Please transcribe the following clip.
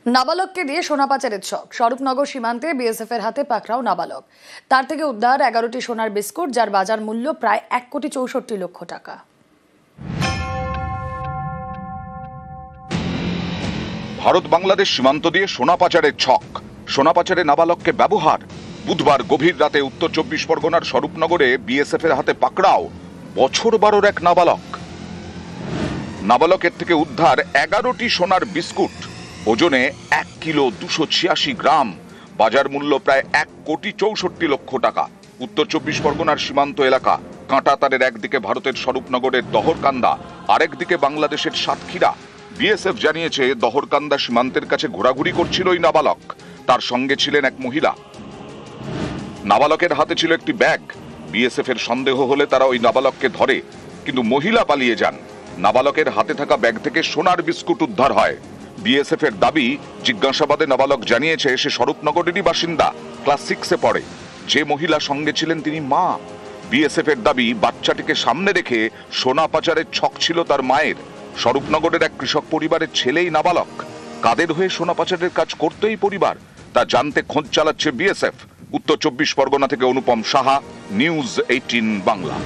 নাবালককে দিয়ে সোনা পাচারের ছক। স্বরূপনগর সীমান্তে বিএসএফ এর হাতে পাকড়াও নাবালক। তার থেকে উদ্ধার 11টি সোনার বিস্কুট, যার বাজার মূল্য প্রায় 1,64,00,000 টাকা। ভারত বাংলাদেশ সীমান্ত দিয়ে সোনা পাচারের ছক। সোনা পাচারে নাবালককে ব্যবহার। বুধবার গভীর রাতে উত্তর 24 পরগনার স্বরূপনগরে বিএসএফ এর হাতে পাকড়াও বছর 12 এক নাবালক। নাবালকের থেকে উদ্ধার 11টি সোনার বিস্কুট, ওজনে 1 কিলো 286 গ্রাম, বাজার মূল্য প্রায় 1,64,00,000 টাকা। উত্তর 24 পরগনার সীমান্ত এলাকা কাঁটাতারের একদিকে ভারতের স্বরূপনগরের দহরকান্দা, আরেকদিকে বাংলাদেশের সাতক্ষীরা। বিএসএফ জানিয়েছে দহরকান্দা সীমান্তের কাছে ঘোরাঘুরি করছিল ওই নাবালক। তার সঙ্গে ছিলেন এক মহিলা। নাবালকের হাতে ছিল একটি ব্যাগ। বিএসএফ এর সন্দেহ হলে তারা ওই নাবালককে ধরে, কিন্তু মহিলা পালিয়ে যান। নাবালকের হাতে থাকা ব্যাগ থেকে সোনার বিস্কুট উদ্ধার হয়। বিএসএফ এর দাবি, জিজ্ঞাসাবাদে নাবালক জানিয়েছে সে স্বরূপনগরেরই বাসিন্দা, ক্লাস 6-এ পড়ে। যে মহিলা সঙ্গে ছিলেন তিনি মা। বিএসএফ এর দাবি, বাচ্চাটিকে সামনে রেখে সোনা পাচারের ছক ছিল তার মায়ের। স্বরূপনগরের এক কৃষক পরিবারের ছেলেই নাবালক। কাদের হয়ে সোনা পাচারের কাজ করতো এই পরিবার, তা জানতে খোঁজ চালাচ্ছে বিএসএফ। উত্তর 24 পরগনা থেকে অনুপম সাহা, নিউজ 18 বাংলা।